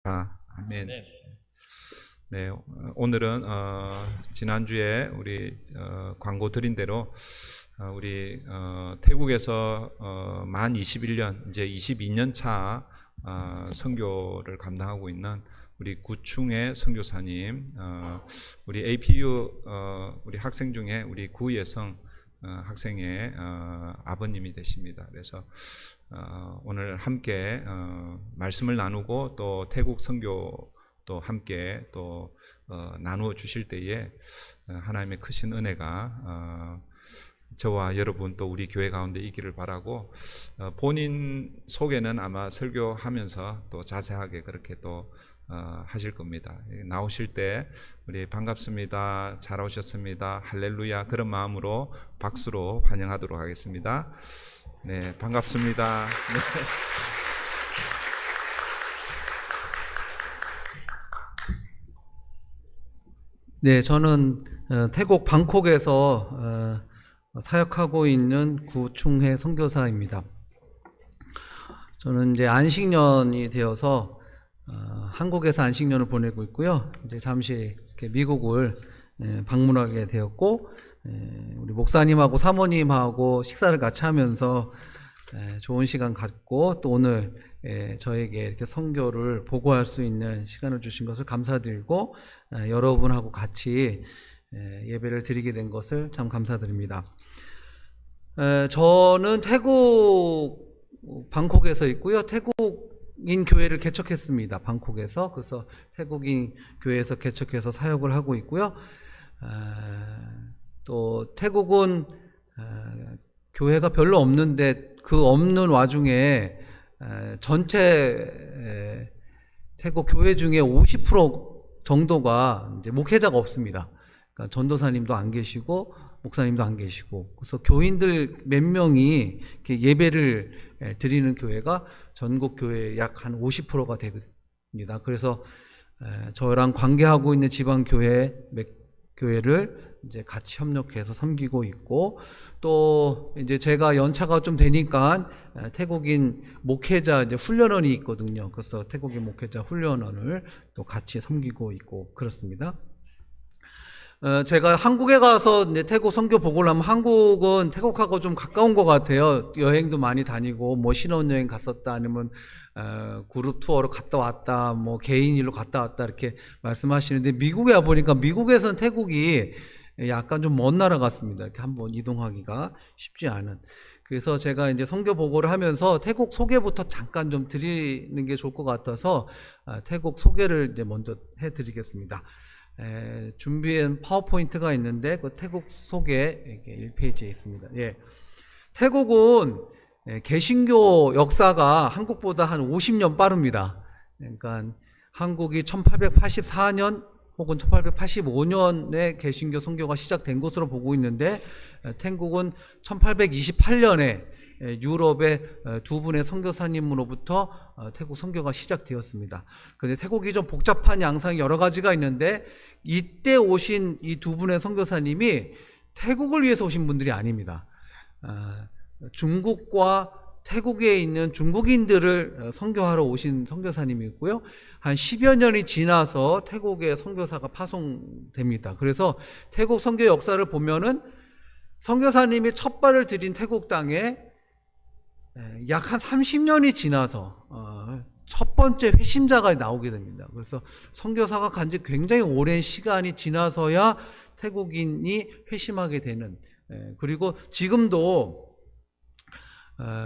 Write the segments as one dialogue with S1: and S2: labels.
S1: 아멘. 네, 오늘은 지난주에 우리 광고 드린 대로 우리 태국에서 만 21년 이제 22년 차 선교를 감당하고 있는 우리 구충의 선교사님, 우리 APU 우리 학생 중에 우리 구예성 학생의 아버님이 되십니다. 그래서 오늘 함께 말씀을 나누고 또 태국 선교 또 함께 또 나누어 주실 때에 하나님의 크신 은혜가 저와 여러분 또 우리 교회 가운데 있기를 바라고, 본인 소개는 아마 설교하면서 또 자세하게 그렇게 또 하실 겁니다. 나오실 때 우리 반갑습니다, 잘 오셨습니다, 할렐루야 그런 마음으로 박수로 환영하도록 하겠습니다. 네, 반갑습니다. 네.
S2: 네, 저는 태국 방콕에서 사역하고 있는 구충해 선교사입니다. 저는 이제 안식년이 되어서 한국에서 안식년을 보내고 있고요. 이제 잠시 이렇게 미국을 방문하게 되었고, 우리 목사님하고 사모님하고 식사를 같이 하면서 좋은 시간 갖고, 또 오늘 저에게 이렇게 선교를 보고할 수 있는 시간을 주신 것을 감사드리고, 여러분하고 같이 예배를 드리게 된 것을 참 감사드립니다. 저는 태국 방콕에서 있고요. 태국인 교회를 개척했습니다. 방콕에서. 그래서 태국인 교회에서 개척해서 사역을 하고 있고요. 또 태국은 교회가 별로 없는데 그 없는 와중에 전체 태국 교회 중에 50% 정도가 이제 목회자가 없습니다. 그러니까 전도사님도 안 계시고 목사님도 안 계시고, 그래서 교인들 몇 명이 이렇게 예배를 드리는 교회가 전국 교회 약 한 50%가 됩니다. 그래서 저랑 관계하고 있는 지방 교회 몇 교회를 이제 같이 협력해서 섬기고 있고, 또 이제 제가 연차가 좀 되니까 태국인 목회자 이제 훈련원이 있거든요. 그래서 태국인 목회자 훈련원을 또 같이 섬기고 있고 그렇습니다. 제가 한국에 가서 이제 태국 선교 보고를 하면, 한국은 태국하고 좀 가까운 것 같아요. 여행도 많이 다니고, 뭐 신혼여행 갔었다, 아니면 그룹 투어로 갔다 왔다, 뭐 개인 일로 갔다 왔다 이렇게 말씀하시는데, 미국에 와 보니까 미국에서는 태국이 약간 좀 먼 나라 같습니다. 이렇게 한번 이동하기가 쉽지 않은. 그래서 제가 이제 선교 보고를 하면서 태국 소개부터 잠깐 좀 드리는 게 좋을 것 같아서 태국 소개를 이제 먼저 해드리겠습니다. 준비한 파워포인트가 있는데 그 태국 소개 1페이지에 있습니다. 예. 태국은 개신교 역사가 한국보다 한 50년 빠릅니다. 그러니까 한국이 1884년 혹은 1885년에 개신교 선교가 시작된 것으로 보고 있는데, 태국은 1828년에 유럽의 두 분의 선교사님으로부터 태국 선교가 시작되었습니다. 그런데 태국이 좀 복잡한 양상이 여러 가지가 있는데, 이때 오신 이 두 분의 선교사님이 태국을 위해서 오신 분들이 아닙니다. 중국과 태국에 있는 중국인들을 선교하러 오신 선교사님이 있고요. 한 10여 년이 지나서 태국에 선교사가 파송됩니다. 그래서 태국 선교 역사를 보면은 선교사님이 첫 발을 들인 태국 땅에 약 한 30년이 지나서 첫 번째 회심자가 나오게 됩니다. 그래서 선교사가 간지 굉장히 오랜 시간이 지나서야 태국인이 회심하게 되는, 그리고 지금도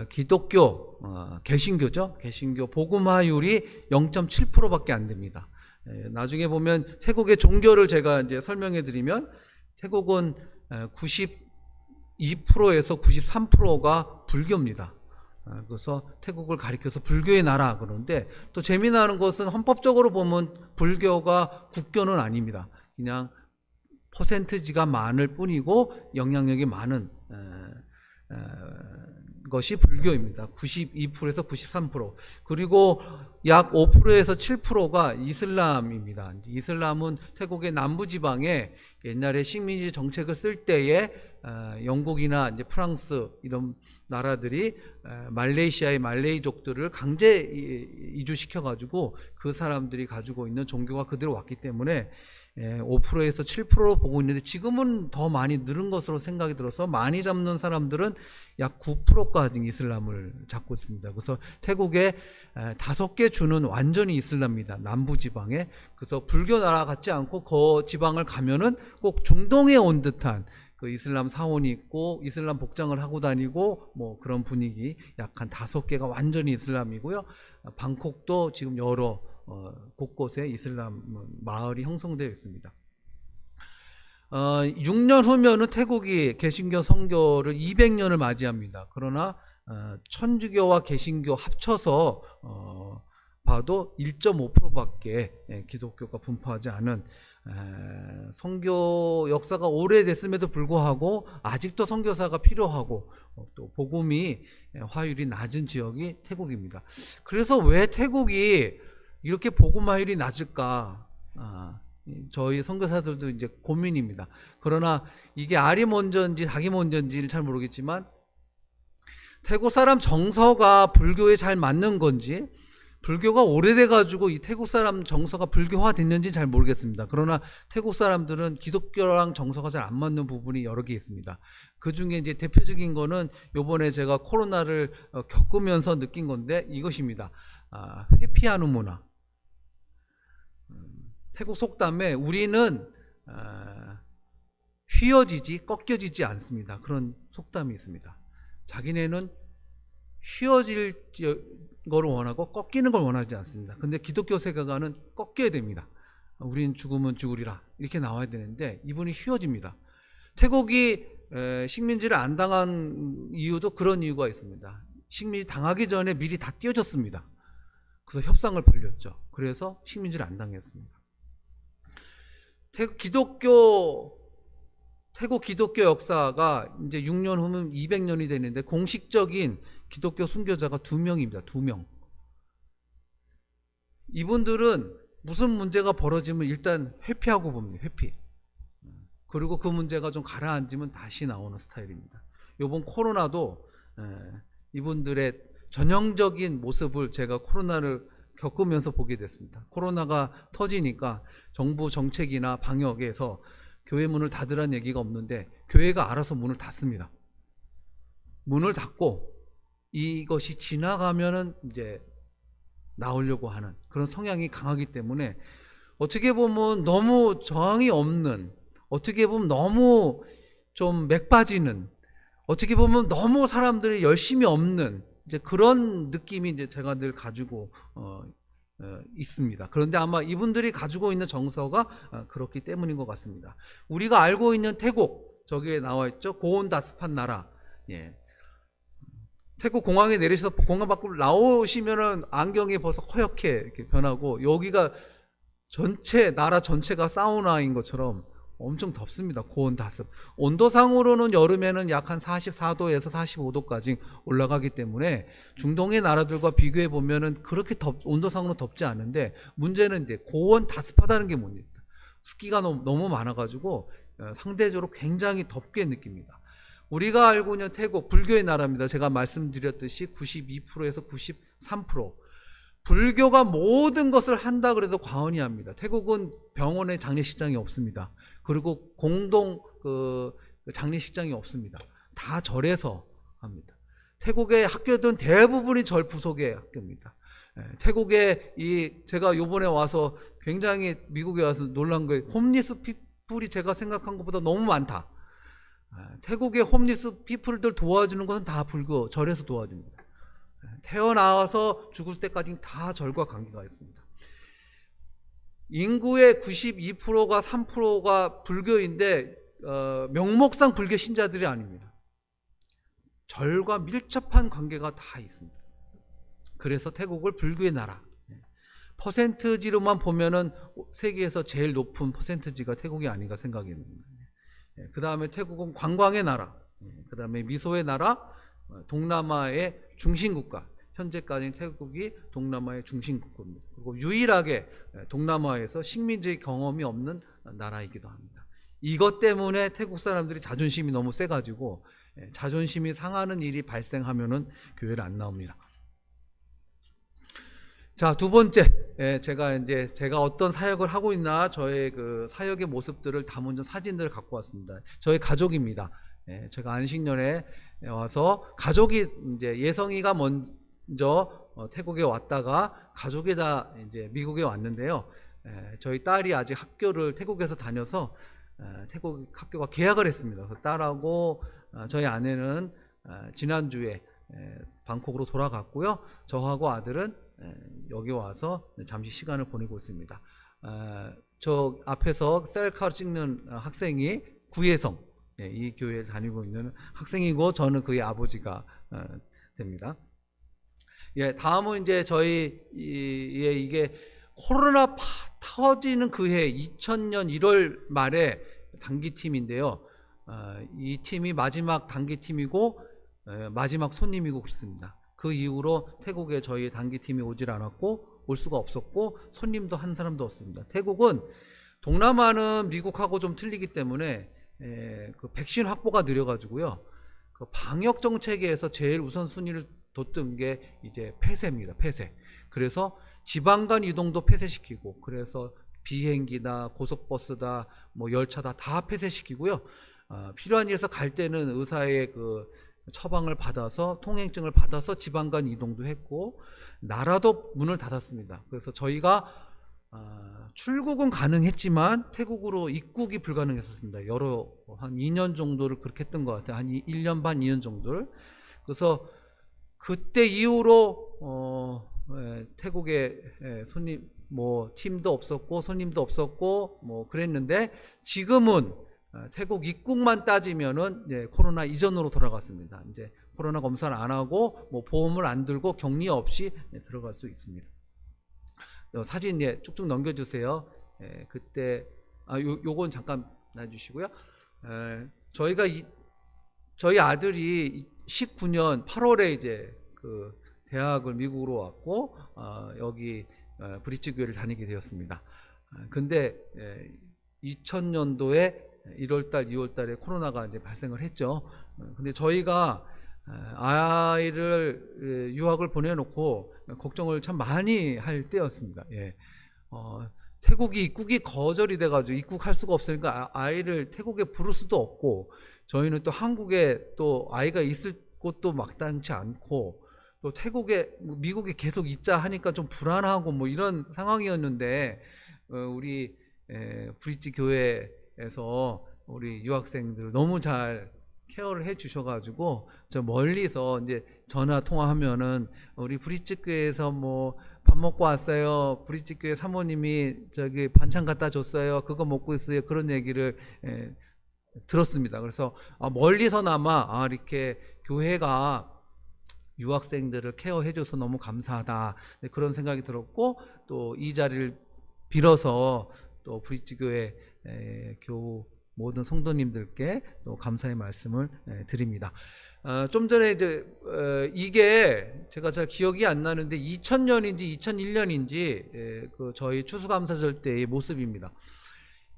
S2: 기독교, 개신교죠. 개신교 복음화율이 0.7%밖에 안 됩니다. 나중에 보면 태국의 종교를 제가 이제 설명해 드리면, 태국은 92%에서 93%가 불교입니다. 그래서 태국을 가리켜서 불교의 나라 그러는데, 또 재미나는 것은 헌법적으로 보면 불교가 국교는 아닙니다. 그냥 퍼센트지가 많을 뿐이고 영향력이 많은 것이 불교입니다. 92%에서 93%. 그리고 약 5%에서 7%가 이슬람입니다. 이슬람은 태국의 남부지방에 옛날에 식민지 정책을 쓸 때에 영국이나 이제 프랑스 이런 나라들이 말레이시아의 말레이족들을 강제 이주시켜 가지고 그 사람들이 가지고 있는 종교가 그대로 왔기 때문에 5%에서 7%로 보고 있는데 지금은 더 많이 늘은 것으로 생각이 들어서 많이 잡는 사람들은 약 9%까지 이슬람을 잡고 있습니다. 그래서 태국에 5개 주는 완전히 이슬람입니다. 남부 지방에. 그래서 불교 나라 같지 않고 그 지방을 가면은 꼭 중동에 온 듯한 그 이슬람 사원이 있고 이슬람 복장을 하고 다니고 뭐 그런 분위기. 약 한 5개가 완전히 이슬람이고요. 방콕도 지금 여러 곳곳에 이슬람 마을이 형성되어 있습니다. 6년 후면은 태국이 개신교 선교를 200년을 맞이합니다. 그러나 천주교와 개신교 합쳐서 봐도 1.5%밖에 기독교가 분포하지 않은 선교 역사가 오래됐음에도 불구하고 아직도 선교사가 필요하고 또 복음이 화율이 낮은 지역이 태국입니다. 그래서 왜 태국이 이렇게 복음 화율이 낮을까? 저희 선교사들도 이제 고민입니다. 그러나 이게 알이 먼저인지 닭이 먼저인지는 잘 모르겠지만 태국 사람 정서가 불교에 잘 맞는 건지 불교가 오래돼 가지고 이 태국 사람 정서가 불교화 됐는지 잘 모르겠습니다. 그러나 태국 사람들은 기독교랑 정서가 잘 안 맞는 부분이 여러 개 있습니다. 그 중에 이제 대표적인 거는 요번에 제가 코로나를 겪으면서 느낀 건데 이것입니다. 회피하는 문화. 태국 속담에 우리는 휘어지지 꺾여지지 않습니다. 그런 속담이 있습니다. 자기네는 휘어질 걸 원하고 꺾이는 걸 원하지 않습니다. 근데 기독교 세계관은 꺾여야 됩니다. 우리는 죽으면 죽으리라 이렇게 나와야 되는데 이분이 휘어집니다. 태국이 식민지를 안 당한 이유도 그런 이유가 있습니다. 식민지 당하기 전에 미리 다 띄워졌습니다. 그래서 협상을 벌렸죠. 그래서 식민지를 안 당했습니다. 태국 기독교 역사가 이제 6년 후면 200년이 되는데 공식적인 기독교 순교자가 2명입니다. 2명. 이분들은 무슨 문제가 벌어지면 일단 회피하고 봅니다. 회피. 그리고 그 문제가 좀 가라앉으면 다시 나오는 스타일입니다. 이번 코로나도 이분들의 전형적인 모습을 제가 코로나를 겪으면서 보게 됐습니다. 코로나가 터지니까 정부 정책이나 방역에서 교회 문을 닫으라는 얘기가 없는데 교회가 알아서 문을 닫습니다. 문을 닫고 이것이 지나가면은 이제 나오려고 하는 그런 성향이 강하기 때문에 어떻게 보면 너무 저항이 없는, 어떻게 보면 너무 좀 맥 빠지는, 어떻게 보면 너무 사람들이 열심히 없는 이제 그런 느낌이 이제 제가 늘 가지고 있습니다. 그런데 아마 이분들이 가지고 있는 정서가 그렇기 때문인 것 같습니다. 우리가 알고 있는 태국, 저기에 나와 있죠. 고온다습한 나라. 예. 태국 공항에 내리셔서 공항 밖으로 나오시면은 안경이 벌써 허옇게 이렇게 변하고 여기가 전체 나라 전체가 사우나인 것처럼 엄청 덥습니다. 고온다습. 온도상으로는 여름에는 약 한 44도에서 45도까지 올라가기 때문에 중동의 나라들과 비교해 보면은 그렇게 온도상으로 덥지 않은데 문제는 이제 고온다습하다는 게 문제입니다. 습기가 너무 많아가지고 상대적으로 굉장히 덥게 느낍니다. 우리가 알고 있는 태국 불교의 나라입니다. 제가 말씀드렸듯이 92%에서 93%. 불교가 모든 것을 한다 그래도 과언이 합니다. 태국은 병원에 장례식장이 없습니다. 그리고 공동 장례식장이 없습니다. 다 절에서 합니다. 태국의 학교들은 대부분이 절 부속의 학교입니다. 태국에 제가 요번에 와서 굉장히 미국에 와서 놀란 거예요. 홈리스 피플이 제가 생각한 것보다 너무 많다. 태국의 홈리스 피플들 도와주는 것은 다 불교 절에서 도와줍니다. 태어나서 죽을 때까지 다 절과 관계가 있습니다. 인구의 92%가 3%가 불교인데 명목상 불교 신자들이 아닙니다. 절과 밀접한 관계가 다 있습니다. 그래서 태국을 불교의 나라. 퍼센트지로만 보면은 세계에서 제일 높은 퍼센트지가 태국이 아닌가 생각이 듭니다. 그 다음에 태국은 관광의 나라, 그 다음에 미소의 나라, 동남아의 중심국가. 현재까지는 태국이 동남아의 중심국가입니다. 그리고 유일하게 동남아에서 식민지 경험이 없는 나라이기도 합니다. 이것 때문에 태국 사람들이 자존심이 너무 세가지고 자존심이 상하는 일이 발생하면은 교회를 안 나옵니다. 자, 두 번째, 제가 어떤 사역을 하고 있나 저의 그 사역의 모습들을 담은 사진들을 갖고 왔습니다. 저희 가족입니다. 제가 안식년에 와서 가족이 이제 예성이가 먼저 태국에 왔다가 가족이 다 이제 미국에 왔는데요. 저희 딸이 아직 학교를 태국에서 다녀서 태국 학교가 개학을 했습니다. 그래서 딸하고 저희 아내는 지난주에 방콕으로 돌아갔고요. 저하고 아들은 여기 와서 잠시 시간을 보내고 있습니다. 저 앞에서 셀카를 찍는 학생이 구혜성, 이 교회에 다니고 있는 학생이고 저는 그의 아버지가 됩니다. 다음은 이제 저희 이게 코로나 터지는 그해 2000년 1월 말에 단기팀인데요. 이 팀이 마지막 단기팀이고 마지막 손님이고 그렇습니다. 그 이후로 태국에 저희 단기팀이 오질 않았고 올 수가 없었고 손님도 한 사람도 없습니다. 태국은 동남아는 미국하고 좀 틀리기 때문에 그 백신 확보가 느려가지고요. 그 방역 정책에서 제일 우선순위를 뒀던 게 이제 폐쇄입니다. 폐쇄. 그래서 지방 간 이동도 폐쇄시키고 그래서 비행기다 고속버스다 뭐 열차다 다 폐쇄시키고요. 필요한 일에서 갈 때는 의사의 그 처방을 받아서 통행증을 받아서 지방 간 이동도 했고 나라도 문을 닫았습니다. 그래서 저희가 출국은 가능했지만 태국으로 입국이 불가능했었습니다. 한 2년 정도를 그렇게 했던 것 같아요. 한 1년 반 2년 정도를. 그래서 그때 이후로 태국에 손님 뭐 팀도 없었고 손님도 없었고 뭐 그랬는데 지금은 태국 입국만 따지면은 코로나 이전으로 돌아갔습니다. 이제 코로나 검사를 안 하고 뭐 보험을 안 들고 격리 없이 들어갈 수 있습니다. 사진 쭉쭉 넘겨주세요. 그때 요건 잠깐 놔주시고요. 저희가 저희 아들이 19년 8월에 이제 그 대학을 미국으로 왔고 여기 브릿지 교회를 다니게 되었습니다. 근데 2000년도에 1월달, 2월달에 코로나가 이제 발생을 했죠. 근데 저희가 아이를 유학을 보내놓고 걱정을 참 많이 할 때였습니다. 태국이 입국이 거절이 돼가지고 입국할 수가 없으니까 아이를 태국에 부를 수도 없고 저희는 또 한국에 또 아이가 있을 곳도 마땅치 않고 또 태국에 미국에 계속 있자 하니까 좀 불안하고 뭐 이런 상황이었는데 우리 브릿지 교회에서 우리 유학생들 너무 잘 케어를 해 주셔가지고 저 멀리서 이제 전화 통화하면은 우리 브릿지 교회에서 뭐 밥 먹고 왔어요. 브릿지 교회 사모님이 저기 반찬 갖다 줬어요. 그거 먹고 있어요. 그런 얘기를 들었습니다. 그래서 멀리서나마 이렇게 교회가 유학생들을 케어해줘서 너무 감사하다 그런 생각이 들었고 또 이 자리를 빌어서 또 브릿지 교회 모든 성도님들께 또 감사의 말씀을 드립니다. 좀 전에 이제 이게 제가 잘 기억이 안 나는데 2000년인지 2001년인지 그 저희 추수감사절 때의 모습입니다.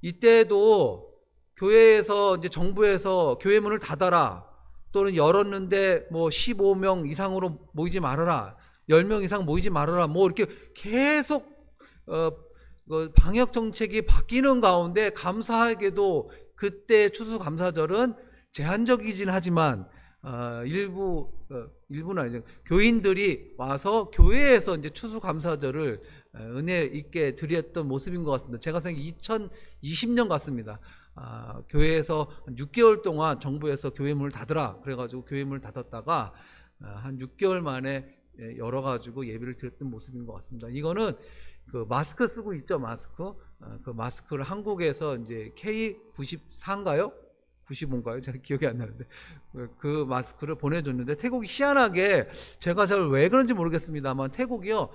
S2: 이때도 교회에서 이제 정부에서 교회 문을 닫아라 또는 열었는데 뭐 15명 이상으로 모이지 말아라 10명 이상 모이지 말아라 뭐 이렇게 계속 방역 정책이 바뀌는 가운데 감사하게도 그때 추수감사절은 제한적이긴 하지만 일부는 아니죠. 교인들이 와서 교회에서 이제 추수감사절을 은혜 있게 드렸던 모습인 것 같습니다. 제가 생각에 2020년 같습니다. 교회에서 6개월 동안 정부에서 교회 문을 닫으라 그래가지고 교회 문을 닫았다가 한 6개월 만에 열어가지고 예배를 드렸던 모습인 것 같습니다. 이거는 그 마스크 쓰고 있죠, 마스크. 그 마스크를 한국에서 이제 K94인가요? 95인가요? 잘 기억이 안 나는데 그 마스크를 보내줬는데 태국이 희한하게 제가 잘 왜 그런지 모르겠습니다만 태국이요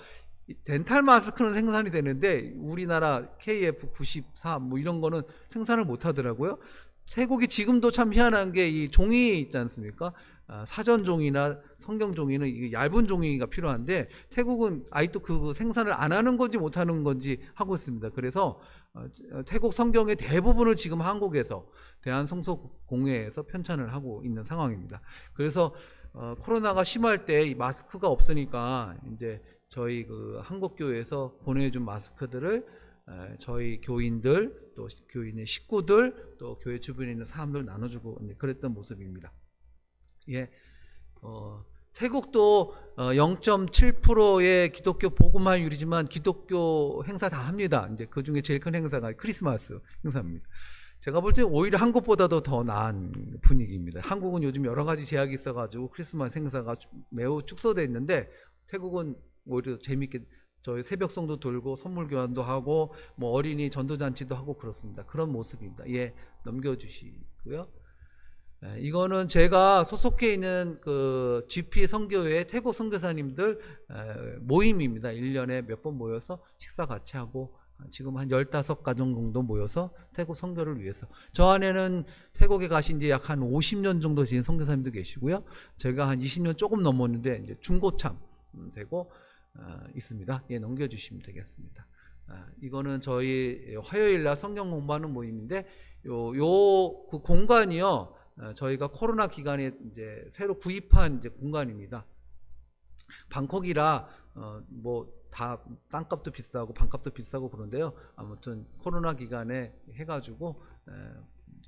S2: 덴탈 마스크는 생산이 되는데 우리나라 KF94 뭐 이런 거는 생산을 못 하더라고요. 태국이 지금도 참 희한한 게 이 종이 있지 않습니까? 사전 종이나 성경 종이는 이게 얇은 종이가 필요한데 태국은 아직도 그 생산을 안 하는 건지 못 하는 건지 하고 있습니다. 그래서 태국 성경의 대부분을 지금 한국에서 대한성서공회에서 편찬을 하고 있는 상황입니다. 그래서 코로나가 심할 때 이 마스크가 없으니까 이제 저희 그 한국교회에서 보내준 마스크들을 저희 교인들, 또 교인의 식구들, 또 교회 주변에 있는 사람들 나눠주고 그랬던 모습입니다. 예, 태국도 0.7%의 기독교 복음화율이지만 기독교 행사 다 합니다. 이제 그 중에 제일 큰 행사가 크리스마스 행사입니다. 제가 볼 때 오히려 한국보다도 더 나은 분위기입니다. 한국은 요즘 여러 가지 제약이 있어가지고 크리스마스 행사가 매우 축소되어 있는데 태국은 오히려 재밌게 저희 새벽성도 돌고 선물 교환도 하고 뭐 어린이 전도잔치도 하고 그렇습니다. 그런 모습입니다. 예, 넘겨주시고요. 이거는 제가 소속해 있는 그 GP 선교회 태국 선교사님들 모임입니다. 1년에 몇 번 모여서 식사 같이 하고 지금 한 15가정 정도 모여서 태국 선교를 위해서. 저 안에는 태국에 가신 지 약 한 50년 정도 지낸 선교사님도 계시고요. 제가 한 20년 조금 넘었는데 이제 중고참 되고 있습니다. 예, 넘겨주시면 되겠습니다. 이거는 저희 화요일날 성경 공부하는 모임인데 그 공간이요. 저희가 코로나 기간에 이제 새로 구입한 이제 공간입니다. 방콕이라 뭐 다 땅값도 비싸고 방값도 비싸고 그런데요. 아무튼 코로나 기간에 해가지고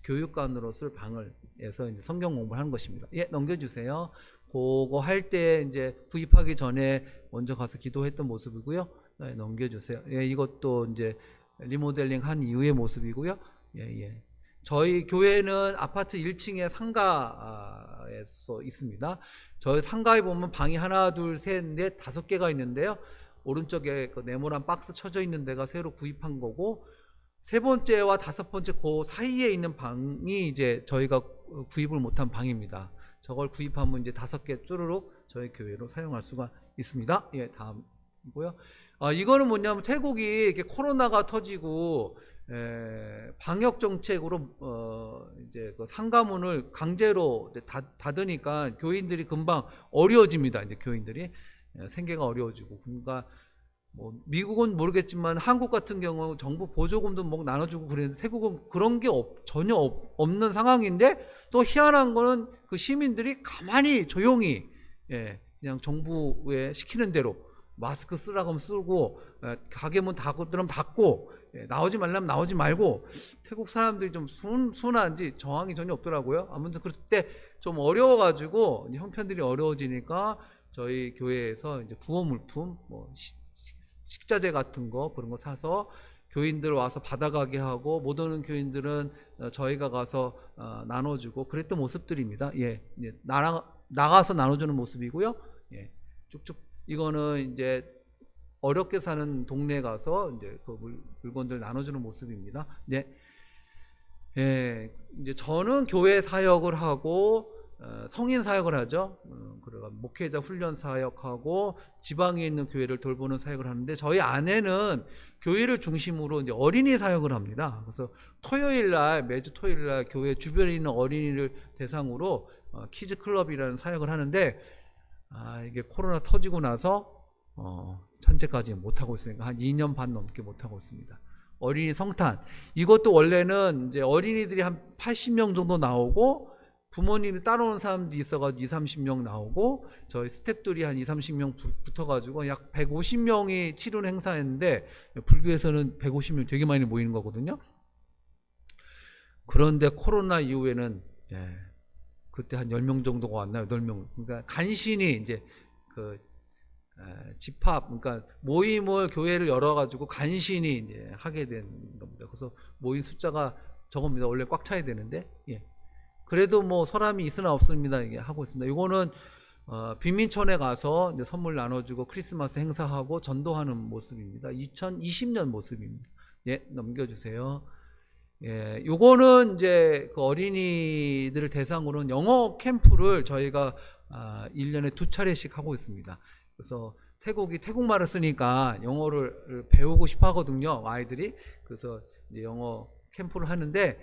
S2: 교육관으로 쓸 방을 해서 이제 성경 공부를 하는 것입니다. 예, 넘겨주세요. 그거 할 때 이제 구입하기 전에 먼저 가서 기도했던 모습이고요. 네, 넘겨주세요. 예, 이것도 이제 리모델링 한 이후의 모습이고요. 예, 예. 저희 교회는 아파트 1층에 상가에서 있습니다. 저희 상가에 보면 방이 하나, 둘, 셋, 넷, 5개가 있는데요. 오른쪽에 그 네모난 박스 쳐져 있는 데가 새로 구입한 거고, 세 번째와 다섯 번째 그 사이에 있는 방이 이제 저희가 구입을 못한 방입니다. 저걸 구입하면 이제 5개 쭈루룩 저희 교회로 사용할 수가 있습니다. 예, 다음이고요. 이거는 뭐냐면 태국이 이렇게 코로나가 터지고 방역 정책으로 이제 그 상가문을 강제로 닫으니까 교인들이 금방 어려워집니다. 이제 교인들이 생계가 어려워지고, 그러니까 뭐 미국은 모르겠지만 한국 같은 경우 정부 보조금도 뭐 나눠주고 그랬는데 태국은 그런 게 전혀 없는 상황인데, 또 희한한 거는 그 시민들이 가만히 조용히 그냥 정부에 시키는 대로 마스크 쓰라고 하면 쓰고, 가게 문 닫으면 닫고, 나오지 말라면 나오지 말고, 태국 사람들이 좀 순한지 저항이 전혀 없더라고요. 아무튼 그럴 때 좀 어려워가지고 형편들이 어려워지니까 저희 교회에서 이제 구호 물품, 뭐 식자재 같은 거 그런 거 사서 교인들 와서 받아가게 하고, 못 오는 교인들은 저희가 가서 나눠주고 그랬던 모습들입니다. 예, 나가서 나눠주는 모습이고요. 예, 쭉쭉. 이거는 이제 어렵게 사는 동네에 가서 이제 그 물건들 나눠주는 모습입니다. 네. 예, 이제 저는 교회 사역을 하고 성인 사역을 하죠. 그래가 목회자 훈련 사역하고 지방에 있는 교회를 돌보는 사역을 하는데, 저희 아내는 교회를 중심으로 이제 어린이 사역을 합니다. 그래서 매주 토요일 날 교회 주변에 있는 어린이를 대상으로 키즈 클럽이라는 사역을 하는데, 이게 코로나 터지고 나서 현재까지 못하고 있으니까 한 2년 반 넘게 못하고 있습니다. 어린이 성탄, 이것도 원래는 이제 어린이들이 한 80명 정도 나오고, 부모님이 따라오는 사람들이 있어가지고 20-30명 나오고, 저희 스태프들이 한 20-30명 붙어가지고 약 150명이 치르는 행사였는데, 불교에서는 150명 되게 많이 모이는 거거든요. 그런데 코로나 이후에는 그때 한 10명 정도가 왔나요? 8명. 그러니까 간신히 이제 그 집합, 그러니까 모임을 교회를 열어가지고 간신히 이제 하게 된 겁니다. 그래서 모임 숫자가 적습니다. 원래 꽉 차야 되는데, 예. 그래도 뭐 사람이 있으나 없습니다. 이게 하고 있습니다. 이거는 빈민촌에 가서 이제 선물 나눠주고 크리스마스 행사하고 전도하는 모습입니다. 2020년 모습입니다. 예, 넘겨주세요. 예, 요거는 이제 그 어린이들을 대상으로는 영어 캠프를 저희가 1년에 2차례씩 하고 있습니다. 그래서 태국이 태국말을 쓰니까 영어를 배우고 싶어 하거든요, 아이들이. 그래서 이제 영어 캠프를 하는데,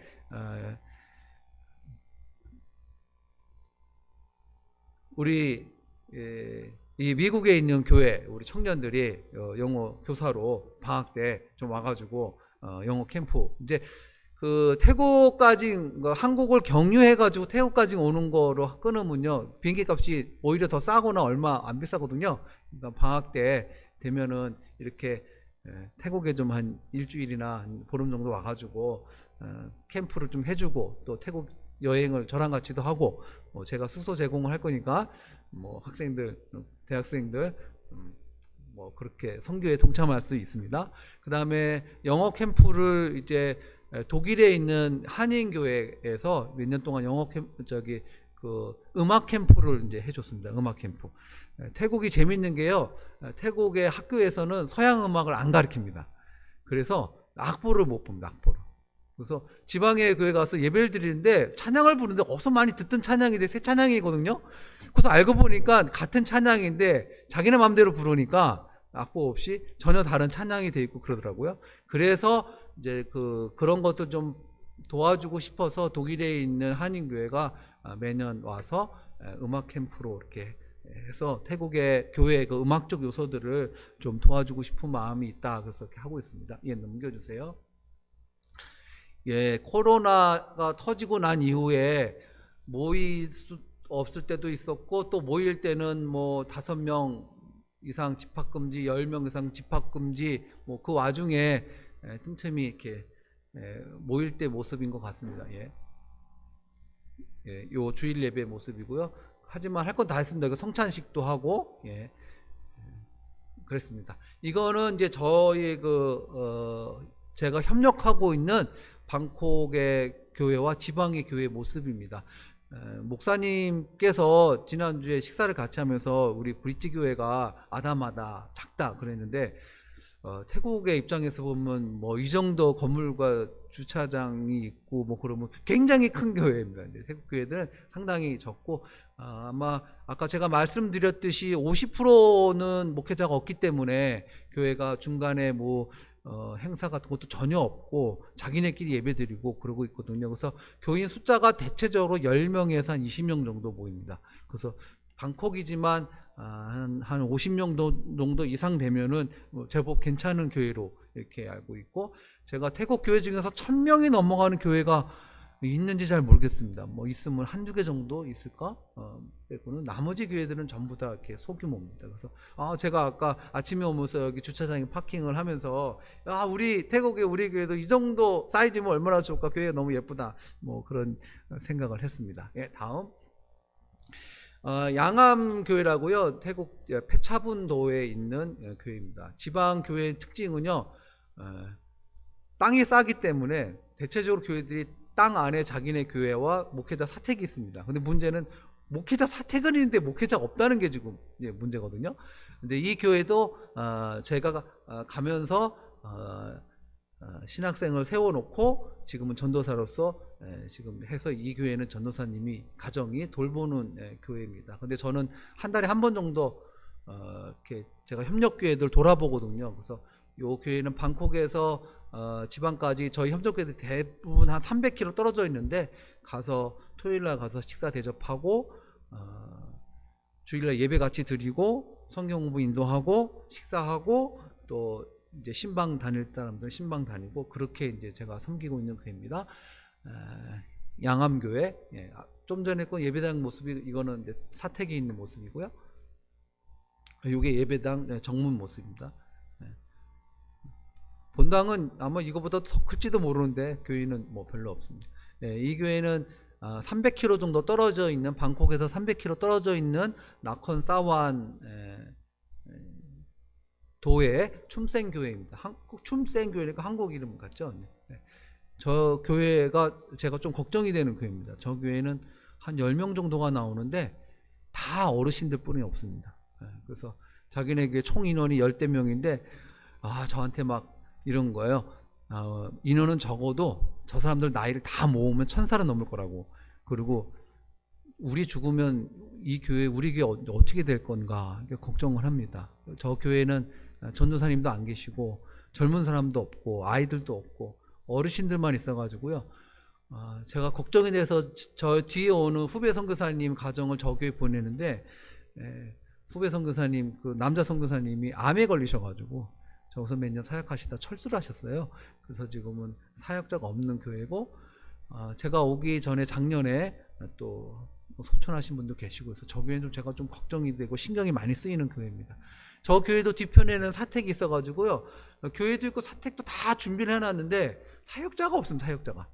S2: 우리 이 미국에 있는 교회 우리 청년들이 영어 교사로 방학 때 좀 와가지고 영어 캠프 이제 그 태국까지 한국을 경유해가지고 태국까지 오는 거로 끊으면요 비행기 값이 오히려 더 싸거나 얼마 안 비싸거든요. 그러니까 방학 때 되면은 이렇게 태국에 좀 한 일주일이나 한 보름 정도 와가지고 캠프를 좀 해주고 또 태국 여행을 저랑 같이도 하고 제가 숙소 제공을 할 거니까 뭐 학생들 대학생들 뭐 그렇게 선교에 동참할 수 있습니다. 그 다음에 영어 캠프를 이제 독일에 있는 한인교회에서 몇 년 동안 영어 캠프 그 음악 캠프를 이제 해줬습니다. 음악 캠프. 태국이 재밌는 게요. 태국의 학교에서는 서양 음악을 안 가르칩니다. 그래서 악보를 못 봅니다. 악보를. 그래서 지방의 교회 가서 예배를 드리는데 찬양을 부르는데 어서 많이 듣던 찬양인데 새 찬양이거든요. 그래서 알고 보니까 같은 찬양인데 자기네 마음대로 부르니까 악보 없이 전혀 다른 찬양이 돼 있고 그러더라고요. 그래서 이제 그런 것도 좀 도와주고 싶어서 독일에 있는 한인교회가 매년 와서 음악 캠프로 이렇게 해서 태국의 교회의 그 음악적 요소들을 좀 도와주고 싶은 마음이 있다. 그래서 이렇게 하고 있습니다. 예, 넘겨주세요. 예, 코로나가 터지고 난 이후에 모일 수 없을 때도 있었고 또 모일 때는 뭐 5명 이상 집합금지, 10명 이상 집합금지 뭐 그 와중에 틈틈이 이렇게 모일 때 모습인 것 같습니다. 예. 예, 요 주일 예배 모습이고요. 하지만 할 건 다 했습니다. 이거 성찬식도 하고, 예. 그랬습니다. 이거는 이제 저희 제가 협력하고 있는 방콕의 교회와 지방의 교회 모습입니다. 목사님께서 지난주에 식사를 같이 하면서 우리 브릿지 교회가 아담하다, 작다 그랬는데, 태국의 입장에서 보면 뭐 이 정도 건물과 주차장이 있고 뭐 그러면 굉장히 큰 교회입니다. 이제 태국 교회들은 상당히 적고 아마 아까 제가 말씀드렸듯이 50%는 목회자가 없기 때문에 교회가 중간에 뭐 행사 같은 것도 전혀 없고 자기네끼리 예배드리고 그러고 있거든요. 그래서 교인 숫자가 대체적으로 10명에서 한 20명 정도 모입니다. 그래서 방콕이지만 한 50명 정도 이상 되면은 제법 괜찮은 교회로 이렇게 알고 있고, 제가 태국 교회 중에서 1000명이 넘어가는 교회가 있는지 잘 모르겠습니다. 뭐 있으면 한두 개 정도 있을까? 빼고는 나머지 교회들은 전부 다 이렇게 소규모입니다. 그래서 제가 아까 아침에 오면서 여기 주차장에 파킹을 하면서 우리 태국의 우리 교회도 이 정도 사이즈면 얼마나 좋을까? 교회가 너무 예쁘다. 뭐 그런 생각을 했습니다. 예, 다음. 양암교회라고요. 태국 페차분도에 있는 교회입니다. 지방교회의 특징은요, 땅이 싸기 때문에 대체적으로 교회들이 땅 안에 자기네 교회와 목회자 사택이 있습니다. 근데 문제는 목회자 사택은 있는데 목회자가 없다는 게 지금 문제거든요. 근데 이 교회도 제가 가면서 신학생을 세워놓고 지금은 전도사로서 지금 해서 이 교회는 전도사님이 가정이 돌보는 교회입니다. 근데 저는 한 달에 한 번 정도 이렇게 제가 협력교회들 돌아보거든요. 그래서 이 교회는 방콕에서 지방까지 저희 협력교회들 대부분 한 300km 떨어져 있는데 가서 토요일날 가서 식사 대접하고 주일날 예배 같이 드리고 성경 공부 인도하고 식사하고 또 이제 신방 다닐 사람들 신방 다니고 그렇게 이제 제가 섬기고 있는 교회입니다. 양암교회. 예, 좀 전에 건 예배당 모습이 이거는 이제 사택에 있는 모습이고요. 이게 예배당 정문 모습입니다. 본당은 아마 이거보다 더 클지도 모르는데 교회는 뭐 별로 없습니다. 이 교회는 300km 정도 떨어져 있는 방콕에서 300km 떨어져 있는 나콘 사완 도의 춤센교회입니다. 한국 춤센교회니까 한국 이름 같죠? 네. 저 교회가 제가 좀 걱정이 되는 교회입니다. 저 교회는 한 10명 정도가 나오는데 다 어르신들 뿐이 없습니다. 그래서 자기네게 총 인원이 10대 명인데 저한테 막 이런 거예요. 인원은 적어도 저 사람들 나이를 다 모으면 1000살은 넘을 거라고. 그리고 우리 죽으면 이 교회 우리 교회 어떻게 될 건가 걱정을 합니다. 저 교회는 전도사님도 안 계시고 젊은 사람도 없고 아이들도 없고 어르신들만 있어가지고요. 제가 걱정이 돼서 저 뒤에 오는 후배 선교사님 가정을 저 교회 보내는데 후배 선교사님 그 남자 선교사님이 암에 걸리셔가지고 저기서 몇 년 사역하시다 철수를 하셨어요. 그래서 지금은 사역자가 없는 교회고 제가 오기 전에 작년에 또 소천하신 분도 계시고 해서 저 교회는 제가 좀 걱정이 되고 신경이 많이 쓰이는 교회입니다. 저 교회도 뒤편에는 사택이 있어가지고요. 교회도 있고 사택도 다 준비를 해놨는데 사역자가 없습니다. 사역자가.